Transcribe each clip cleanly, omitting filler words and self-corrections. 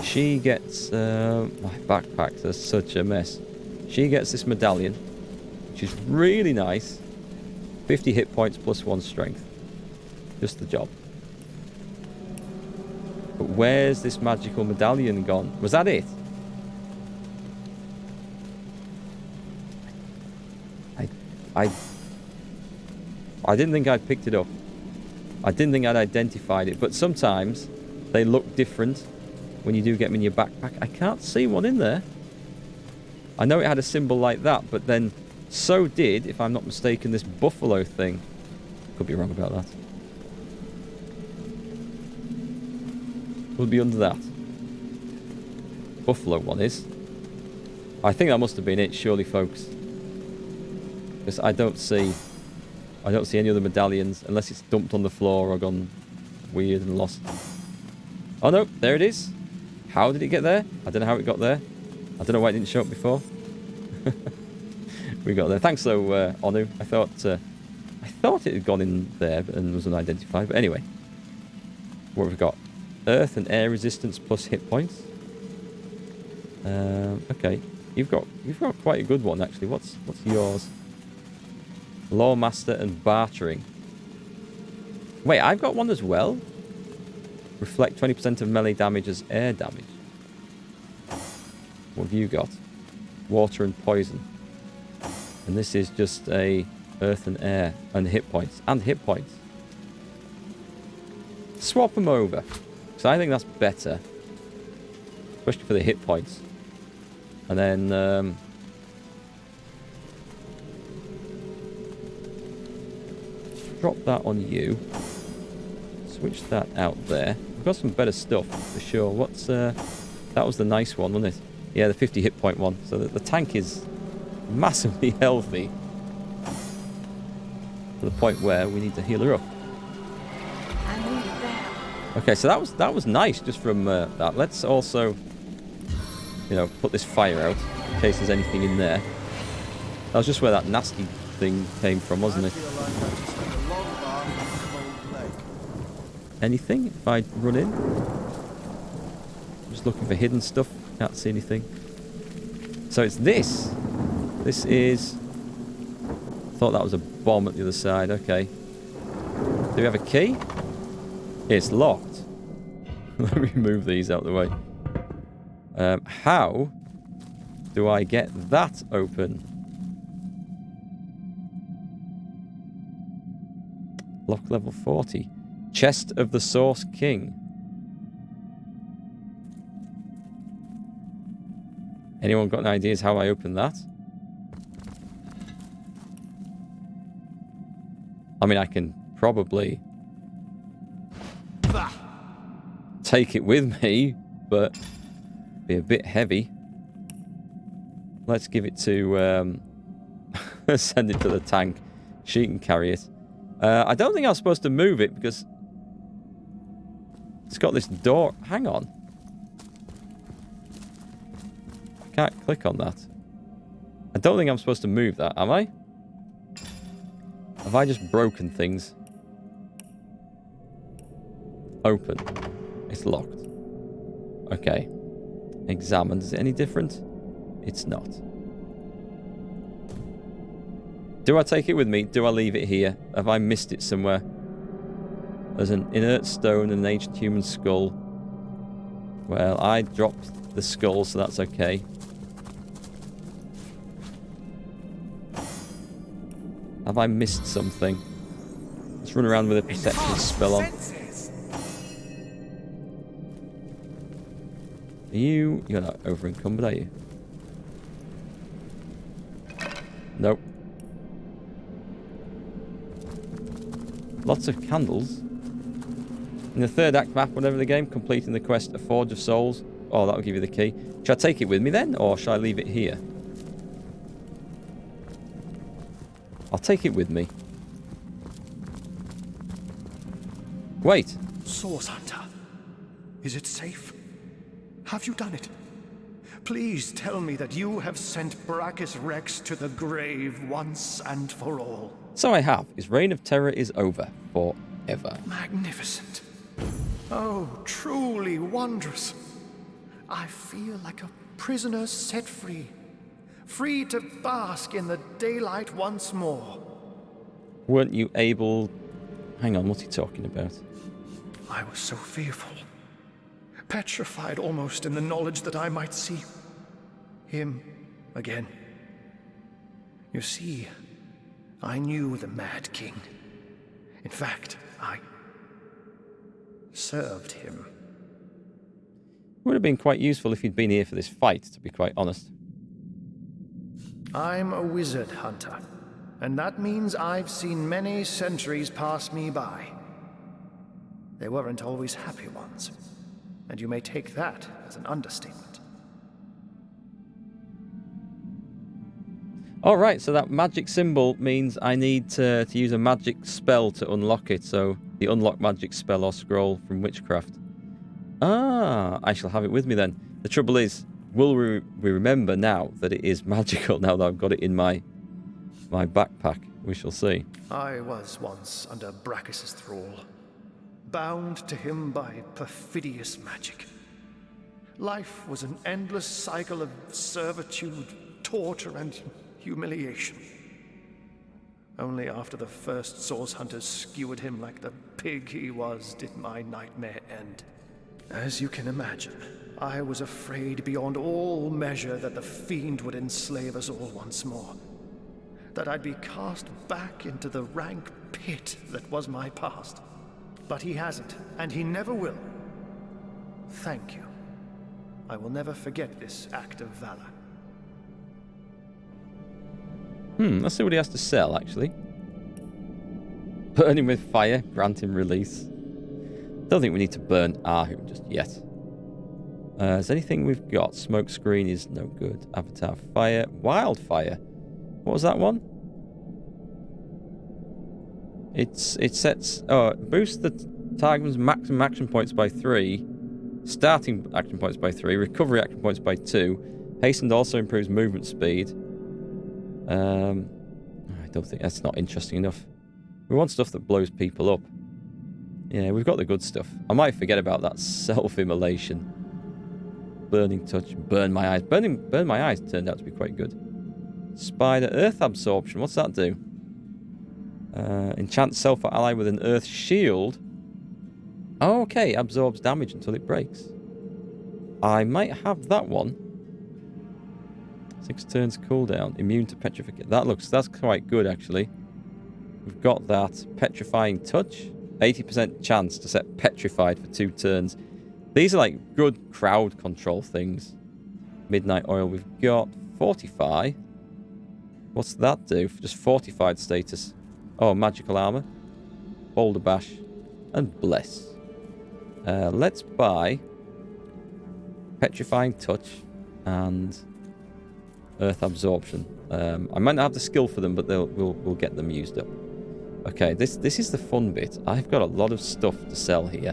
She gets... my backpacks are such a mess. She gets this medallion, which is really nice. 50 hit points plus 1 strength. Just the job. But where's this magical medallion gone? Was that it? I didn't think I'd picked it up. I didn't think I'd identified it. But sometimes they look different when you do get them in your backpack. I can't see one in there. I know it had a symbol like that, but then so did, if I'm not mistaken, this buffalo thing. Could be wrong about that. Would be under that. Buffalo one is. I think that must have been it, surely, folks. Because I don't see any other medallions unless it's dumped on the floor or gone weird and lost. Oh no, there it is. How did it get there? I don't know how it got there. I don't know why it didn't show up before. We got there. Thanks though, Onu. I thought it had gone in there and was unidentified. But anyway, what have we got? Earth and air resistance plus hit points. Okay, you've got quite a good one actually. What's yours? Lawmaster and bartering. Wait, I've got one as well. Reflect 20% of melee damage as air damage. What have you got? Water and poison. And this is just a earth and air and hit points. And hit points. Swap them over. So I think that's better. Especially for the hit points. And then... drop that on you. Switch that out there. We've got some better stuff for sure. What's that was the nice one, wasn't it? Yeah, the 50 hit point one. So the tank is massively healthy. To the point where we need to heal her up. Okay, so that was nice just from that. Let's also, put this fire out in case there's anything in there. That was just where that nasty thing came from, wasn't it? Anything if I run in? Just looking for hidden stuff. Can't see anything. So it's this. This is... thought that was a bomb at the other side. Okay. Do we have a key? It's locked. Let me move these out of the way. How do I get that open? Lock level 40. Chest of the Source King. Anyone got any ideas how I open that? I mean, I can probably take it with me, but be a bit heavy. Let's give it to... send it to the tank. She can carry it. I don't think I was supposed to move it because... it's got this door. Hang on. I can't click on that. I don't think I'm supposed to move that, am I? Have I just broken things? Open. It's locked. Okay. Examine. Is it any different? It's not. Do I take it with me? Do I leave it here? Have I missed it somewhere? There's an inert stone and an ancient human skull. Well, I dropped the skull, so that's okay. Have I missed something? Let's run around with a perception spell on. You're not over encumbered, are you? Nope. Lots of candles. In the third act map, whenever the game, completing the quest, A Forge of Souls. Oh, that'll give you the key. Should I take it with me then, or should I leave it here? I'll take it with me. Wait. Source Hunter. Is it safe? Have you done it? Please tell me that you have sent Brachus Rex to the grave once and for all. So I have. His reign of terror is over. Forever. Magnificent. Oh, truly wondrous. I feel like a prisoner set free. Free to bask in the daylight once more. Weren't you able... Hang on, what's he talking about? I was so fearful. Petrified almost in the knowledge that I might see him again. You see, I knew the Mad King. In fact, I served him. Would have been quite useful if he'd been here for this fight, to be quite honest. I'm a wizard hunter, and that means I've seen many centuries pass me by. They weren't always happy ones, and you may take that as an understatement. Alright, so that magic symbol means I need to use a magic spell to unlock it. So the unlock magic spell or scroll from witchcraft. Ah, I shall have it with me then. The trouble is, will we remember now that it is magical now that I've got it in my backpack? We shall see. I was once under Brachus's thrall, bound to him by perfidious magic. Life was an endless cycle of servitude, torture, and humiliation. Only after the first source hunters skewered him like the pig he was did my nightmare end. As you can imagine, I was afraid beyond all measure that the fiend would enslave us all once more. That I'd be cast back into the rank pit that was my past. But he hasn't, and he never will. Thank you. I will never forget this act of valor. Let's see what he has to sell, actually. Burn him with fire, grant him release. Don't think we need to burn Ahu just yet. Is anything we've got? Smoke screen is no good. Avatar fire. Wildfire. What was that one? It sets... Oh, boosts the target's maximum action points by 3. Starting action points by 3. Recovery action points by 2. Hastened also improves movement speed. I don't think that's not interesting enough. We want stuff that blows people up. Yeah, we've got the good stuff. I might forget about that self-immolation. Burning touch, burn my eyes. Burn my eyes turned out to be quite good. Spider, earth absorption. What's that do? Enchant self or ally with an earth shield. Oh, okay, absorbs damage until it breaks. I might have that one. 6 turns cooldown. Immune to petrification. That's quite good, actually. We've got that. Petrifying touch. 80% chance to set petrified for 2 turns. These are like good crowd control things. Midnight oil. We've got fortify. What's that do? Just fortified status. Oh, magical armor. Boulder bash. And bless. Let's buy petrifying touch and earth absorption. I might not have the skill for them, but we'll get them used up. Okay, this is the fun bit. I've got a lot of stuff to sell here.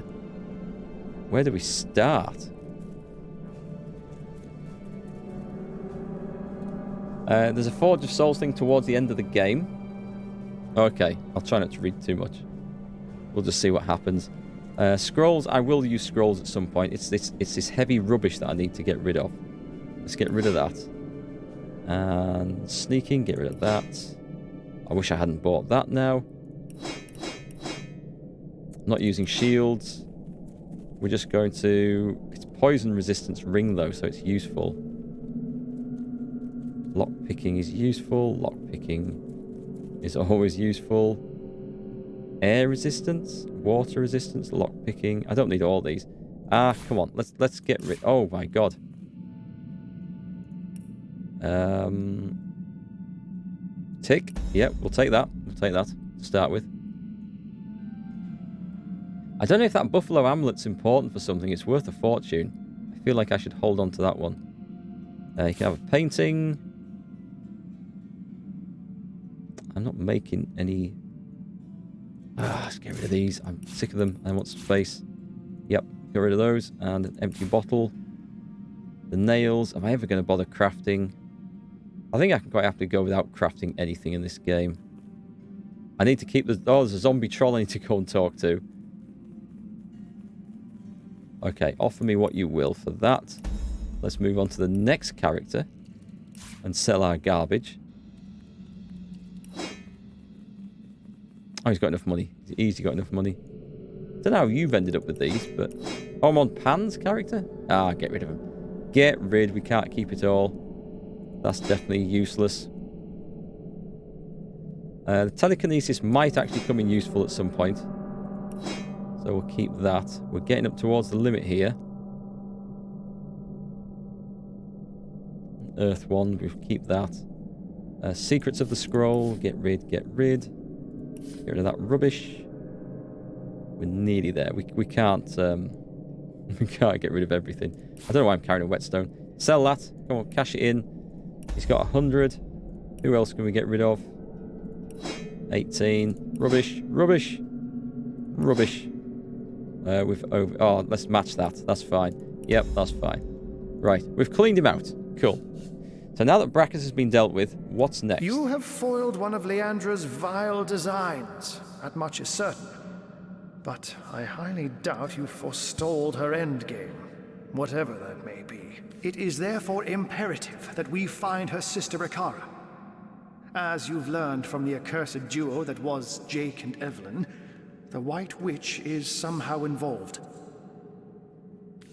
Where do we start? There's a Forge of Souls thing towards the end of the game. Okay, I'll try not to read too much. We'll just see what happens. Scrolls, I will use scrolls at some point. It's this heavy rubbish that I need to get rid of. Let's get rid of that. And sneaking, get rid of that. I wish I hadn't bought that now. Not using shields. We're just going to... It's poison resistance ring though, so it's useful. Lockpicking is useful. Lockpicking is always useful. Air resistance, water resistance, lockpicking. I don't need all these. Come on. Let's get rid... Oh my god. Tick. Yep, we'll take that. We'll take that to start with. I don't know if that buffalo amulet's important for something. It's worth a fortune. I feel like I should hold on to that one. You can have a painting. I'm not making any... let's get rid of these. I'm sick of them. I want some space. Yep, get rid of those. And an empty bottle. The nails. Am I ever going to bother crafting? I think I can quite happily go without crafting anything in this game. I need to keep the... Oh, there's a zombie troll I need to go and talk to. Okay, offer me what you will for that. let's move on to the next character and sell our garbage. Oh, he's got enough money. He's easily got enough money. Don't know how you've ended up with these, but... Oh, I'm on Pan's character? Ah, get rid of him. Get rid. We can't keep it all. That's definitely useless. The telekinesis might actually come in useful at some point. So we'll keep that. We're getting up towards the limit here. Earth one, we'll keep that. Secrets of the Scroll, get rid. Get rid of that rubbish. We're nearly there. We can't we can't get rid of everything. I don't know why I'm carrying a whetstone. Sell that. Come on, cash it in. He's got 100. Who else can we get rid of? 18. Rubbish. Rubbish. Rubbish. Let's match that. That's fine. Yep, that's fine. Right, we've cleaned him out. Cool. So now that Brachus has been dealt with, what's next? You have foiled one of Leandra's vile designs. That much is certain. But I highly doubt you forestalled her endgame, whatever that may be. It is therefore imperative that we find her sister Ikara. As you've learned from the accursed duo that was Jake and Evelyn, the White Witch is somehow involved.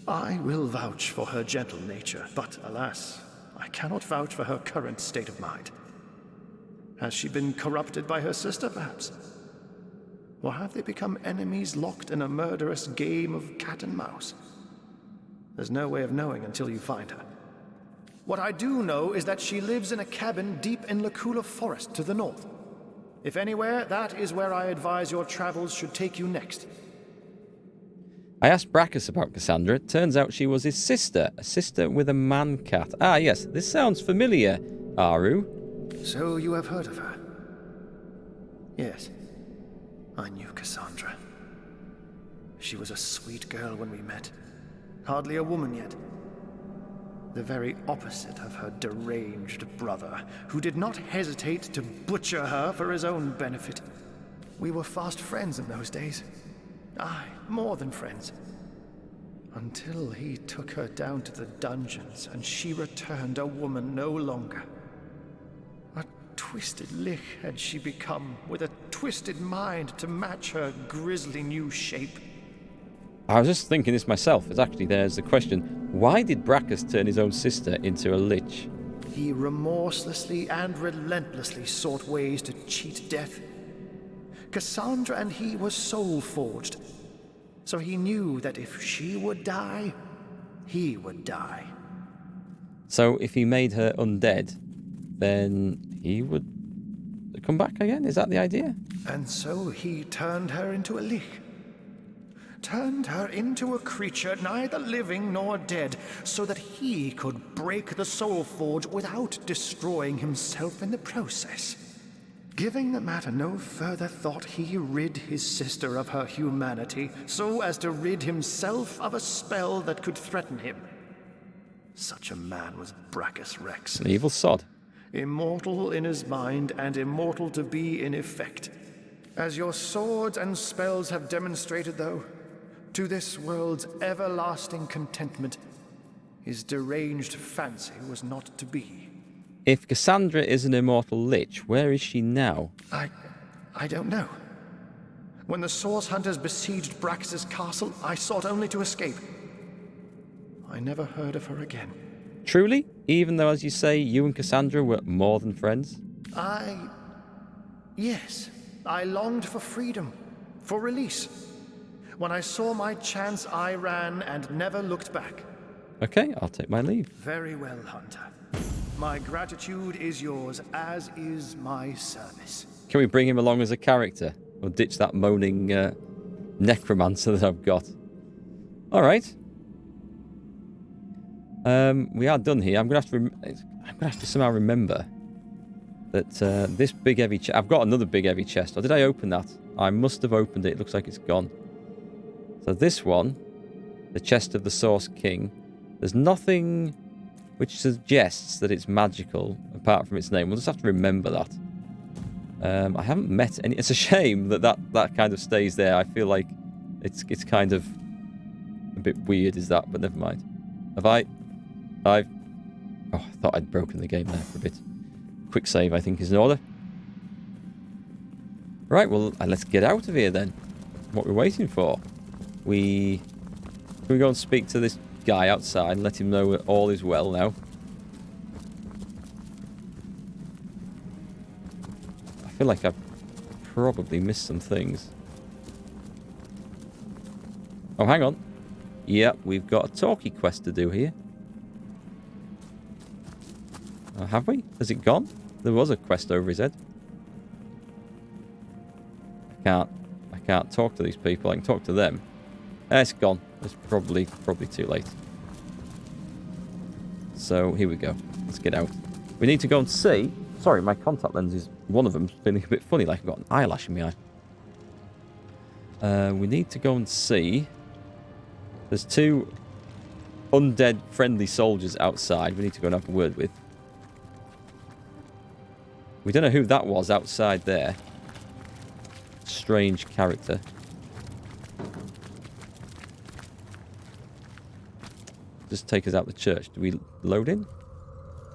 I will vouch for her gentle nature, but alas, I cannot vouch for her current state of mind. Has she been corrupted by her sister, perhaps? Or have they become enemies locked in a murderous game of cat and mouse? There's no way of knowing until you find her. What I do know is that she lives in a cabin deep in Lacula Forest to the north. If anywhere, that is where I advise your travels should take you next. I asked Brachus about Cassandra. Turns out she was his sister. A sister with a man-cat. Ah, yes. This sounds familiar, Aru. So you have heard of her? Yes. I knew Cassandra. She was a sweet girl when we met. Hardly a woman yet. The very opposite of her deranged brother, who did not hesitate to butcher her for his own benefit. We were fast friends in those days. Aye, more than friends. Until he took her down to the dungeons, and she returned a woman no longer. A twisted lich had she become, with a twisted mind to match her grisly new shape. I was just thinking this myself. There's the question. Why did Brachus turn his own sister into a lich? He remorselessly and relentlessly sought ways to cheat death. Cassandra and he were soul-forged, so he knew that if she would die, he would die. So if he made her undead, then he would come back again? Is that the idea? And so he turned her into a lich. Turned her into a creature neither living nor dead, so that he could break the soul forge without destroying himself in the process. Giving the matter no further thought, he rid his sister of her humanity, so as to rid himself of a spell that could threaten him. Such a man was Brachus Rex. An evil sod. Immortal in his mind and immortal to be in effect. As your swords and spells have demonstrated, though, to this world's everlasting contentment, his deranged fancy was not to be. If Cassandra is an immortal lich, where is she now? I don't know. When the Source Hunters besieged Brax's castle, I sought only to escape. I never heard of her again. Truly? Even though, as you say, you and Cassandra were more than friends? Yes. I longed for freedom, for release. When I saw my chance, I ran and never looked back. Okay, I'll take my leave. Very well, Hunter. My gratitude is yours, as is my service. Can we bring him along as a character? Or ditch that moaning necromancer that I've got? Alright. We are done here. I'm going to have to somehow remember that this big heavy chest... I've got another big heavy chest. Or did I open that? I must have opened it. It looks like it's gone. So this one, the chest of the Source King, there's nothing which suggests that it's magical apart from its name. We'll just have to remember that. I haven't met any... It's a shame that kind of stays there. I feel like it's kind of a bit weird, is that? But never mind. Have I... Oh, I thought I'd broken the game there for a bit. Quick save, I think, is in order. Right, well, let's get out of here then. What we're waiting for. Can we go and speak to this guy outside and let him know that all is well now? I feel like I've probably missed some things. Oh, hang on. Yep, we've got a talkie quest to do here. Have we? Has it gone? There was a quest over his head. I can't talk to these people. I can talk to them. It's gone. It's probably too late. So here we go. Let's get out. We need to go and see. Sorry, my contact lenses. One of them's feeling a bit funny, like I've got an eyelash in my eye. We need to go and see. There's 2 undead friendly soldiers outside. We need to go and have a word with. We don't know who that was outside there. Strange character. Just take us out the church. Do we load in?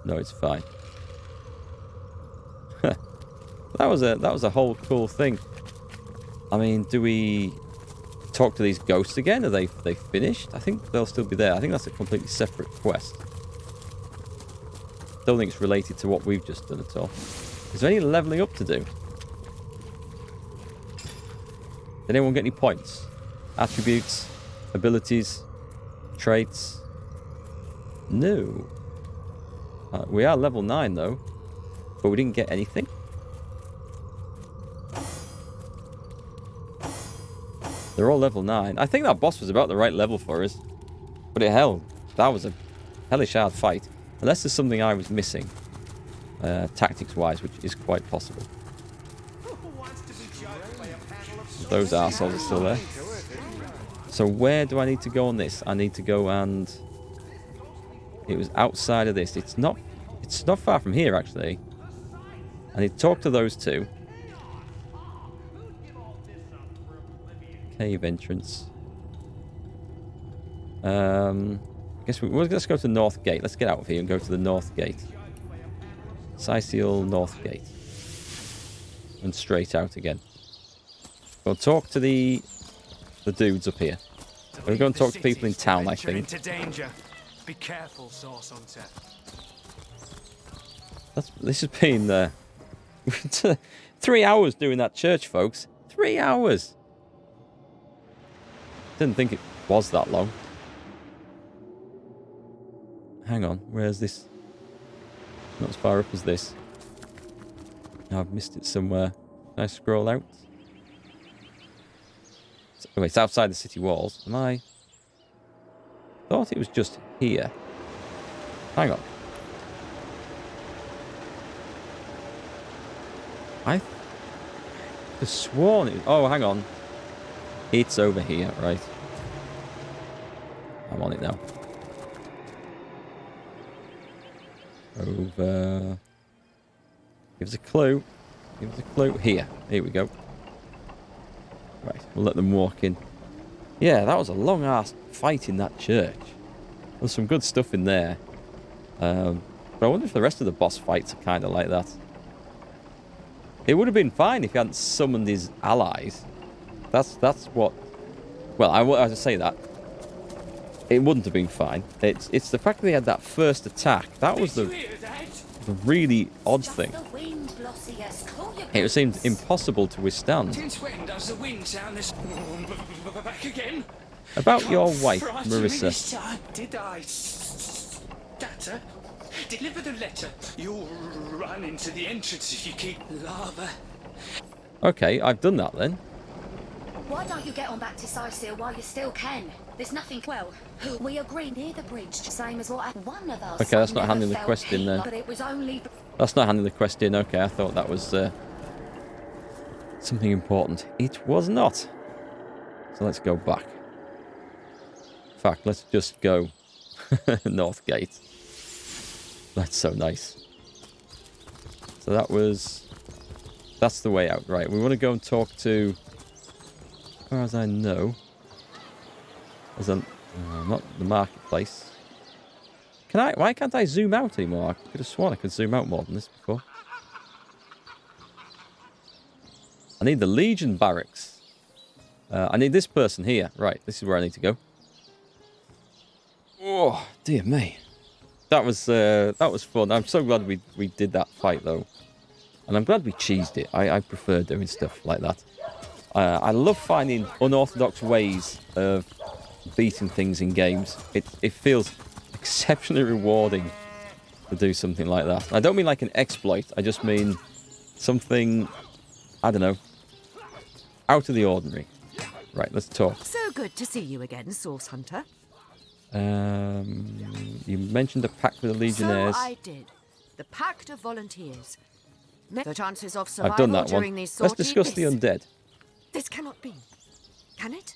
No, it's fine. That was a whole cool thing. I mean, do we talk to these ghosts again? Are they finished? I think they'll still be there. I think that's a completely separate quest. Don't think it's related to what we've just done at all. Is there any leveling up to do? Did anyone get any points? Attributes? Abilities? Traits? No. We are level 9 though. But we didn't get anything. They're all level 9. I think that boss was about the right level for us. But hell, that was a hellish hard fight. Unless there's something I was missing. Tactics-wise, which is quite possible. Those arseholes are still there. So where do I need to go on this? I need to go and... It was outside of this. It's not far from here, actually. I need to talk to those 2. Cave entrance. Guess let's go to the North Gate. Let's get out of here and go to the North Gate. Sicil North Gate. And straight out again. Go and talk to the dudes up here. We're going to talk to people in town, I think. Be careful, Source Hunter. This has been 3 hours doing that church, folks. 3 hours. Didn't think it was that long. Hang on, where's this? Not as far up as this. Now I've missed it somewhere. Can I scroll out? Oh, it's outside the city walls. Am I? Thought it was just here. Hang on. I could sworn it. Oh, hang on. It's over here, right? I'm on it now. Over. Give us a clue. Give us a clue. Here we go. Right, we'll let them walk in. Yeah, that was a long-ass fight in that church. There's some good stuff in there. But I wonder if the rest of the boss fights are kind of like that. It would have been fine if he hadn't summoned his allies. That's what... Well, I was to say that. It wouldn't have been fine. It's the fact that he had that first attack. That was the really odd thing. It seemed impossible to withstand. Since when does the wind sound this back again? About your wife, Marissa. Did I stutter? Deliver the letter. You'll run into the entrance if you keep lava. Okay, I've done that then. Why don't you get on back to Sicil while you still can? There's nothing. Well, we agreed near the bridge, same as what one of us. Okay, that's not handing the quest in there. But it was only. That's not handing the quest in. Okay, I thought that was something important. It was not. So let's go back. In fact, let's just go North Gate. That's so nice. So that's the way out, right? We want to go and talk to, as far as I know, not the marketplace. Can I? Why can't I zoom out anymore? I could have sworn I could zoom out more than this before. I need the Legion barracks. I need this person here. Right, this is where I need to go. Oh, dear me. That was fun. I'm so glad we did that fight, though. And I'm glad we cheesed it. I prefer doing stuff like that. I love finding unorthodox ways of beating things in games. It feels exceptionally rewarding to do something like that. I don't mean like an exploit. I just mean something, I don't know, out of the ordinary. Right, let's talk. So good to see you again, Source Hunter. You mentioned a pact with the Legionnaires. So I did. The Pact of Volunteers. The chances of I've done survival that during one. these Let's sorties. discuss the undead. This cannot be. Can it?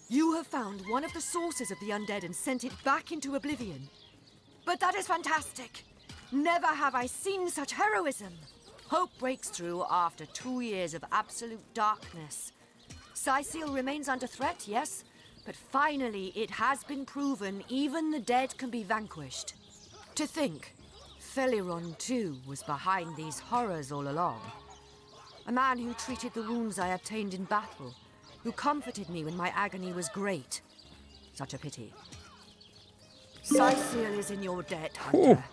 You have found one of the sources of the undead and sent it back into oblivion. But that is fantastic. Never have I seen such heroism. Hope breaks through after 2 years of absolute darkness. Sicil remains under threat, yes, but finally it has been proven even the dead can be vanquished. To think, Feliron too was behind these horrors all along. A man who treated the wounds I obtained in battle, who comforted me when my agony was great. Such a pity. Sicil is in your debt, Hunter.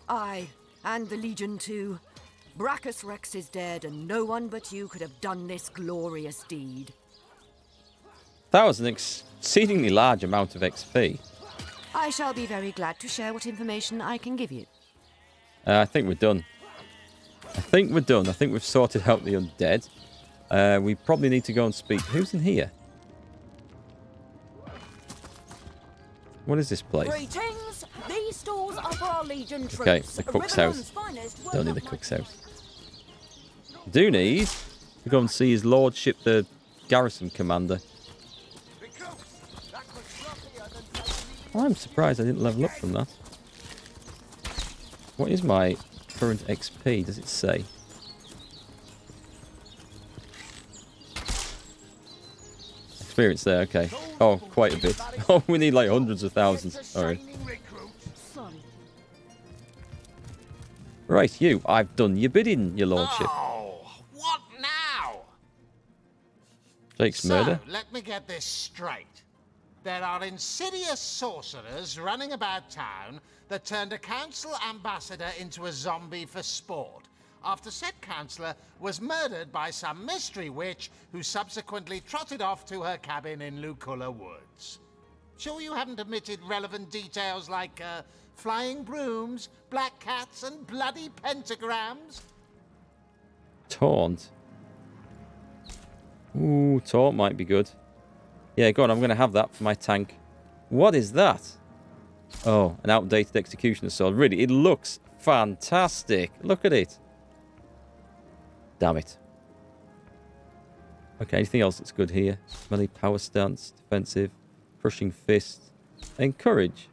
I, and the Legion too. Brachus Rex is dead, and no one but you could have done this glorious deed. That was an exceedingly large amount of XP. I shall be very glad to share what information I can give you. I think we're done. I think we've sorted out the undead. We probably need to go and speak. Who's in here? What is this place? Greetings. These stores are for our Legion troops. Okay, the cook's house. Don't need the cook's house. Do need to go and see his lordship, the garrison commander. I'm surprised I didn't level up from that. What is my current XP? Does it say? Experience there, okay. Oh, quite a bit. Oh, we need like hundreds of thousands. Alright. Right, you. I've done your bidding, your lordship. Oh, what now? Jake's murder. So, let me get this straight. There are insidious sorcerers running about town that turned a council ambassador into a zombie for sport, after said councillor was murdered by some mystery witch who subsequently trotted off to her cabin in Luculla Woods. Sure you haven't omitted relevant details like flying brooms, black cats, and bloody pentagrams? Taunt. Ooh, taunt might be good. Yeah, go on, I'm going to have that for my tank. What is that? Oh, an outdated executioner sword. Really, it looks fantastic. Look at it. Damn it. Okay, anything else that's good here? Melee power stance, defensive, crushing fist, encourage.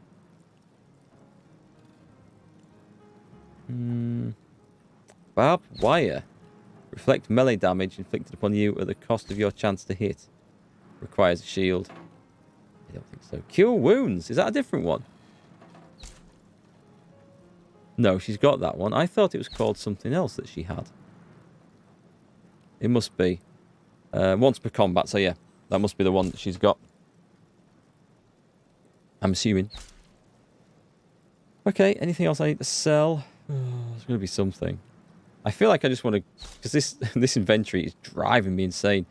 Barbed wire. Reflect melee damage inflicted upon you at the cost of your chance to hit. Requires a shield. I don't think so. Cure wounds. Is that a different one? No, she's got that one. I thought it was called something else that she had. It must be. Once per combat, so yeah. That must be the one that she's got. I'm assuming. Okay, anything else I need to sell? There's going to be something. I feel like I just want to... Because this inventory is driving me insane.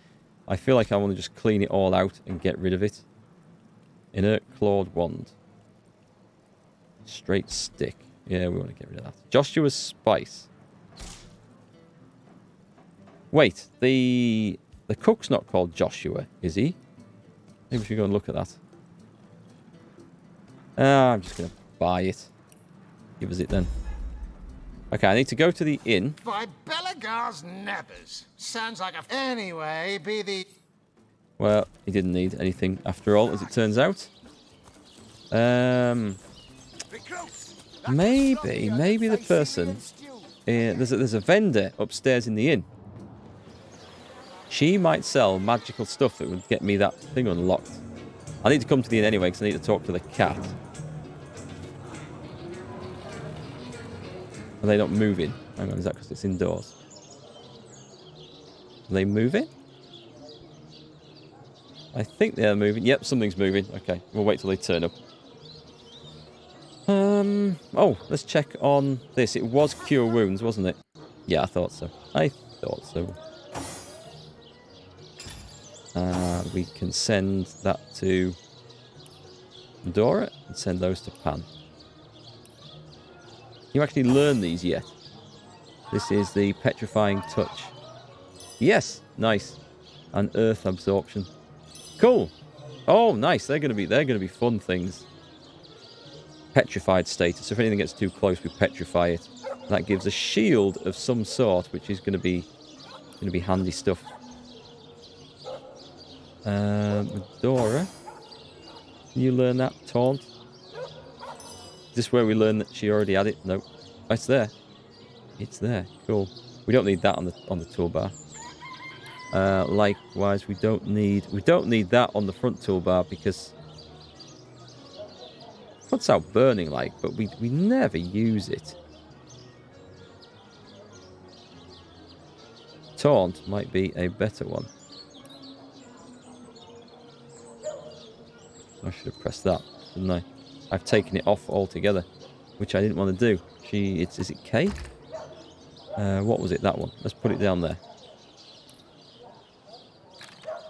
I feel like I want to just clean it all out and get rid of it. Inert clawed wand. Straight stick. Yeah, we want to get rid of that. Joshua's spice. Wait, the cook's not called Joshua, is he? Maybe we should go and look at that. I'm just going to buy it. Give us it then. Okay, I need to go to the inn. By Belagar's nebbers. Sounds like a... Anyway, be the... Well, he didn't need anything after all, as it turns out. Maybe the person... there's a vendor upstairs in the inn. She might sell magical stuff that would get me that thing unlocked. I need to come to the inn anyway, because I need to talk to the cat. Are they not moving? Hang on, is that because it's indoors? Are they moving? I think they're moving. Yep, something's moving. Okay, we'll wait till they turn up. Oh, let's check on this. It was cure wounds, wasn't it? Yeah, I thought so. I thought so. We can send that to Dora and send those to Pan. You actually learn these yet? This is the petrifying touch. Yes, nice. And earth absorption. Cool. Oh, nice. They're gonna be fun things. Petrified status. If anything gets too close, we petrify it. That gives a shield of some sort, which is gonna be handy stuff. Dora, can you learn that taunt? Is this where we learn that she already had it? No, oh, it's there. It's there. Cool. We don't need that on the toolbar. Likewise, we don't need that on the front toolbar because puts out burning light, but we never use it. Taunt might be a better one. I should have pressed that, didn't I? I've taken it off altogether, which I didn't want to do. Is it K? What was it? That one. Let's put it down there.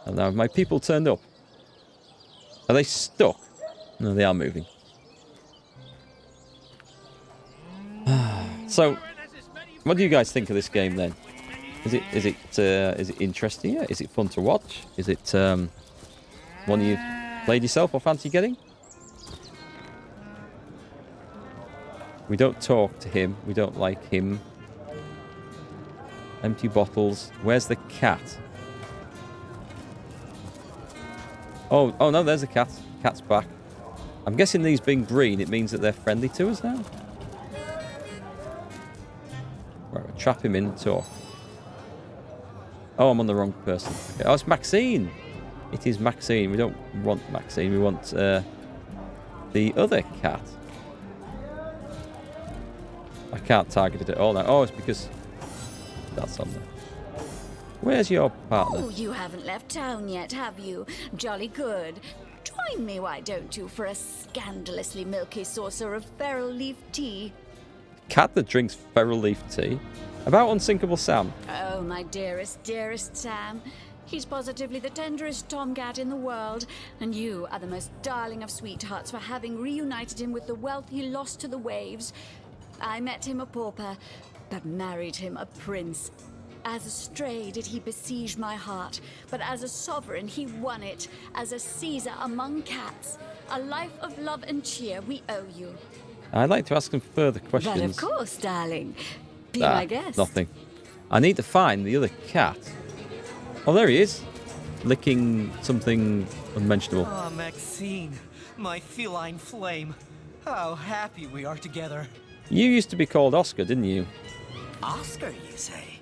And now my people turned up. Are they stuck? No, they are moving. So, what do you guys think of this game then? Is it interesting? Yeah. Is it fun to watch? Is it one you've played yourself or fancy getting? We don't talk to him. We don't like him. Empty bottles. Where's the cat? Oh no, there's a cat. Cat's back. I'm guessing these being green, it means that they're friendly to us now. Right, we'll trap him in and talk. Oh, I'm on the wrong person. Okay. Oh, it's Maxine. It is Maxine. We don't want Maxine. We want the other cat. I can't target it at all now. Oh, it's because that's on there. Where's your partner? Oh, you haven't left town yet, have you? Jolly good. Join me, why don't you, for a scandalously milky saucer of feral leaf tea? Cat that drinks feral leaf tea? About Unsinkable Sam. Oh, my dearest, dearest Sam. He's positively the tenderest tomcat in the world, and you are the most darling of sweethearts for having reunited him with the wealth he lost to the waves. I met him a pauper, but married him a prince. As a stray did he besiege my heart, but as a sovereign he won it. As a Caesar among cats, a life of love and cheer we owe you. I'd like to ask him further questions. But of course, darling. Be my guest. Nothing. I need to find the other cat. Oh, there he is. Licking something unmentionable. Ah, Maxine, my feline flame. How happy we are together. You used to be called Oscar, didn't you? Oscar, you say?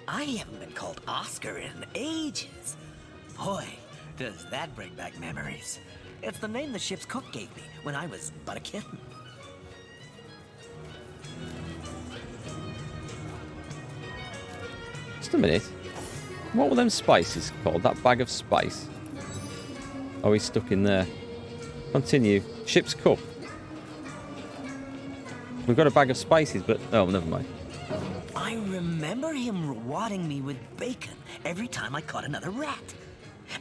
I haven't been called Oscar in ages. Boy, does that bring back memories. It's the name the ship's cook gave me when I was but a kitten. Just a minute. What were them spices called? That bag of spice? Oh, he's stuck in there. Continue. Ship's cook. We've got a bag of spices, but... Oh, never mind. I remember him rewarding me with bacon every time I caught another rat.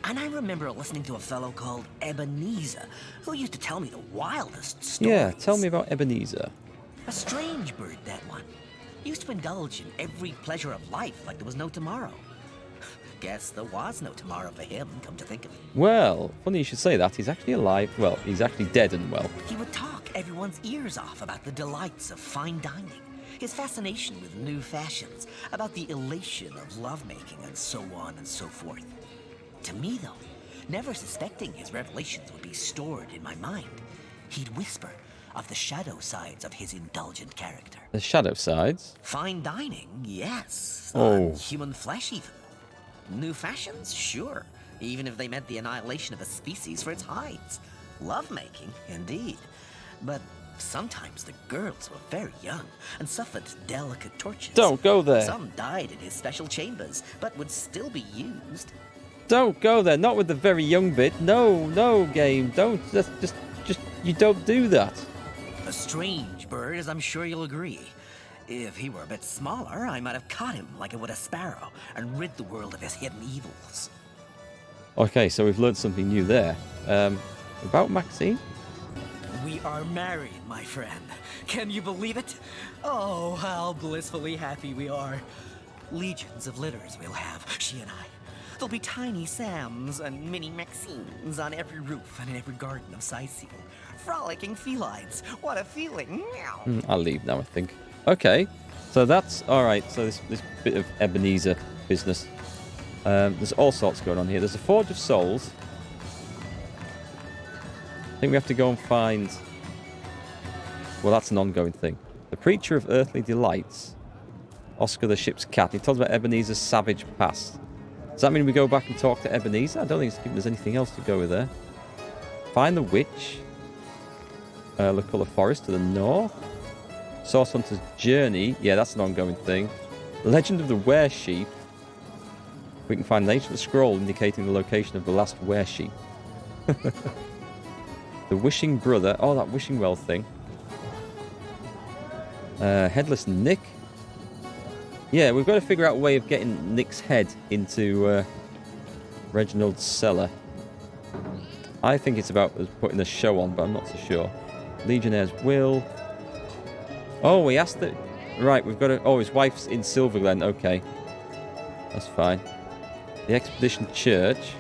And I remember listening to a fellow called Ebenezer, who used to tell me the wildest stories. Yeah, tell me about Ebenezer. A strange bird, that one. Used to indulge in every pleasure of life like there was no tomorrow. Guess there was no tomorrow for him, come to think of it. Well, funny you should say that. He's actually alive. Well, he's actually dead and well. He would talk everyone's ears off about the delights of fine dining, his fascination with new fashions, about the elation of lovemaking, and so on and so forth. To me, though, never suspecting his revelations would be stored in my mind, he'd whisper of the shadow sides of his indulgent character. The shadow sides? Fine dining, yes. Oh. On human flesh, even. New fashions, sure, even if they meant the annihilation of a species for its hides. Lovemaking, indeed. But Sometimes the girls were very young and suffered delicate tortures. Don't go there. Some died in his special chambers, but would still be used. Don't go there. Not with the very young bit. No, no, game. Don't. Just, you don't do that. A strange bird, as I'm sure you'll agree. If he were a bit smaller, I might have caught him like I would a sparrow and rid the world of his hidden evils. Okay, so we've learned something new there. About Maxine? We are married, my friend. Can you believe it? Oh, how blissfully happy we are. Legions of litters we'll have, she and I. There'll be tiny Sams and mini Maxines on every roof and in every garden of Sicil. Frolicking felines. What a feeling. Meow. I'll leave now, I think. Okay, so that's... Alright, so this bit of Ebenezer business. There's all sorts going on here. There's a Forge of Souls. I think we have to go and find... Well, that's an ongoing thing. The Preacher of Earthly Delights. Oscar the Ship's Cat. He talks about Ebenezer's savage past. Does that mean we go back and talk to Ebenezer? I don't think it's giving us anything else to go with there. Find the Witch. Luculla Forest to the north. Source Hunter's Journey. Yeah, that's an ongoing thing. Legend of the Were-Sheep. We can find an ancient scroll indicating the location of the last were-sheep. The Wishing Brother. Oh, that Wishing Well thing. Headless Nick. Yeah, we've got to figure out a way of getting Nick's head into Reginald's cellar. I think it's about us putting the show on, but I'm not so sure. Legionnaire's Will. Oh, we asked it. Right, we've got to... Oh, his wife's in Silverglen. Okay. That's fine. The Expedition Church.